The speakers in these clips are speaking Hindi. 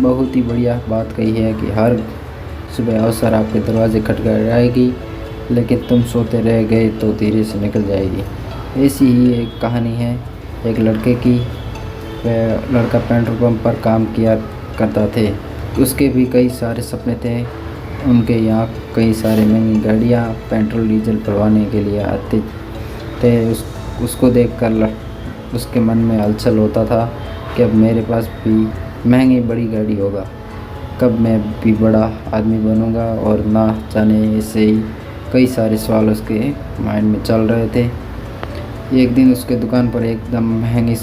बहुत ही बढ़िया बात कही है कि हर सुबह अवसर आपके दरवाजे खटखटाएगी, लेकिन तुम सोते रह गए तो धीरे से निकल जाएगी। ऐसी ही एक कहानी है एक लड़के की। वह लड़का पेट्रोल पंप पर काम किया करता थे। उसके भी कई सारे सपने थे। उनके यहाँ कई सारे महंगी गाड़ियाँ पेट्रोल डीजल भरवाने के लिए आते थे। उसको देखकर उसके मन में हलचल होता था कि अब मेरे पास भी महंगी बड़ी गाड़ी होगा, कब मैं भी बड़ा आदमी बनूंगा। और ना जाने ऐसे ही कई सारे सवाल उसके माइंड में चल रहे थे। एक दिन उसके दुकान पर एकदम महंगी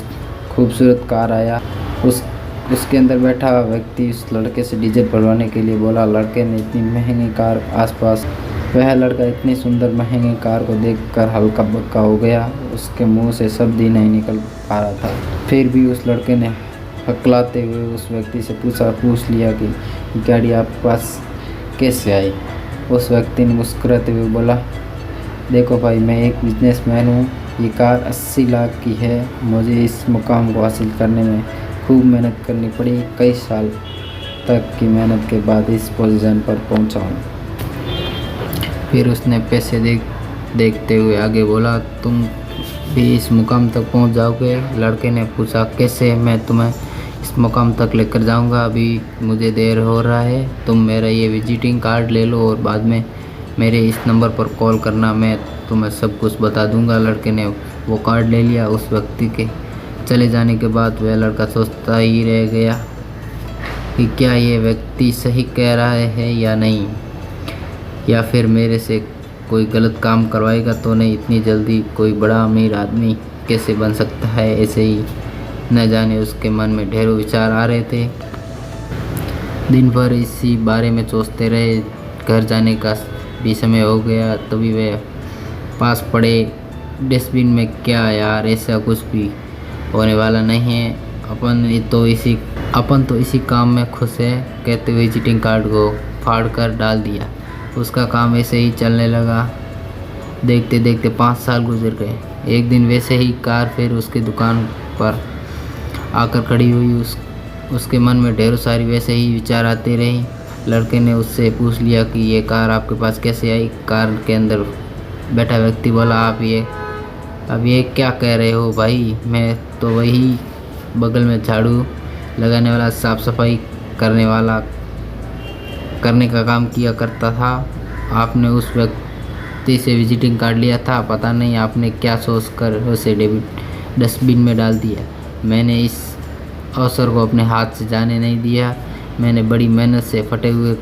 खूबसूरत कार आया। उसके अंदर बैठा व्यक्ति उस लड़के से डीजल भरवाने के लिए बोला। लड़के ने इतनी महंगी कार आसपास, वह लड़का इतनी सुंदर महंगी कार को देखकर हल्का बक्का हो गया। उसके मुंह से शब्द ही नहीं निकल पा रहा था। फिर भी उस लड़के ने हकलाते हुए उस व्यक्ति से पूछ लिया कि गाड़ी आपके पास कैसे आई। उस व्यक्ति ने मुस्कुराते हुए बोला, देखो भाई, मैं एक बिजनेसमैन हूँ। ये कार 80 लाख की है। मुझे इस मुकाम को हासिल करने में खूब मेहनत करनी पड़ी। कई साल तक की मेहनत के बाद इस पोजीशन पर पहुँचा हूँ। फिर उसने पैसे देखते हुए आगे बोला, तुम भी इस मुकाम तक पहुँच जाओगे। लड़के ने पूछा, कैसे? मैं तुम्हें इस मुकाम तक लेकर जाऊंगा। अभी मुझे देर हो रहा है। तुम मेरा ये विजिटिंग कार्ड ले लो और बाद में मेरे इस नंबर पर कॉल करना, मैं तुम्हें सब कुछ बता दूंगा। लड़के ने वो कार्ड ले लिया। उस व्यक्ति के चले जाने के बाद वह लड़का सोचता ही रह गया कि क्या ये व्यक्ति सही कह रहा है या नहीं, या फिर मेरे से कोई गलत काम करवाएगा तो नहीं। इतनी जल्दी कोई बड़ा अमीर आदमी कैसे बन सकता है? ऐसे ही न जाने उसके मन में ढेरों विचार आ रहे थे। दिन भर इसी बारे में सोचते रहे। घर जाने का भी समय हो गया। तभी वह पास पड़े डस्टबिन में, क्या यार, ऐसा कुछ भी होने वाला नहीं है। अपन तो इसी काम में खुश है, कहते हुए विजिटिंग कार्ड को फाड़ कर डाल दिया। उसका काम ऐसे ही चलने लगा। देखते देखते 5 साल गुजर गए। एक दिन वैसे ही कार फिर उसकी दुकान पर आकर खड़ी हुई। उसके मन में ढेरों सारी वैसे ही विचार आते रहे। लड़के ने उससे पूछ लिया कि ये कार आपके पास कैसे आई। कार के अंदर बैठा व्यक्ति बोला, अब ये क्या कह रहे हो भाई? मैं तो वही बगल में झाड़ू लगाने वाला, साफ सफाई करने का काम किया करता था। आपने उस व्यक्ति से विजिटिंग कार्ड लिया था। पता नहीं आपने क्या सोचकर उसे डस्टबिन में डाल दिया। मैंने इस अवसर को अपने हाथ से जाने नहीं दिया। मैंने बड़ी मेहनत से फटे हुए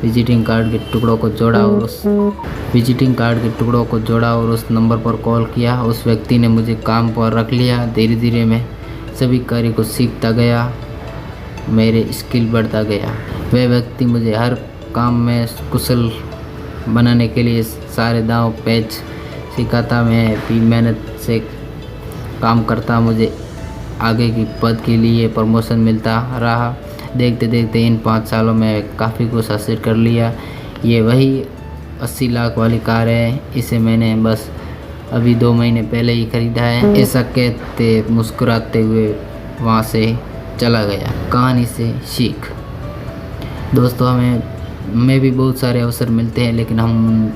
विजिटिंग कार्ड के टुकड़ों को जोड़ा और उस नंबर पर कॉल किया। उस व्यक्ति ने मुझे काम पर रख लिया। धीरे धीरे मैं सभी कार्य को सीखता गया, मेरे स्किल बढ़ता गया। वह व्यक्ति मुझे हर काम में कुशल बनाने के लिए सारे दांव पेच सिखाता। मैं भी मेहनत से काम करता। मुझे आगे की पद के लिए प्रमोशन मिलता रहा। देखते देखते इन 5 सालों में काफ़ी कुछ हासिल कर लिया। ये वही 80 लाख वाली कार है। इसे मैंने बस अभी 2 महीने पहले ही खरीदा है। ऐसा कहते मुस्कुराते हुए वहाँ से चला गया। कहानी से सीख। दोस्तों, हमें भी बहुत सारे अवसर मिलते हैं, लेकिन हम उन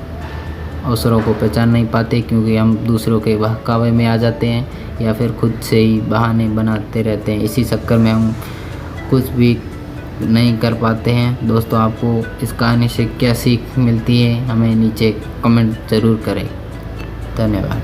अवसरों को पहचान नहीं पाते, क्योंकि हम दूसरों के बहकावे में आ जाते हैं या फिर खुद से ही बहाने बनाते रहते हैं। इसी चक्कर में हम कुछ भी नहीं कर पाते हैं। दोस्तों, आपको इस कहानी से क्या सीख मिलती है, हमें नीचे कमेंट ज़रूर करें। धन्यवाद।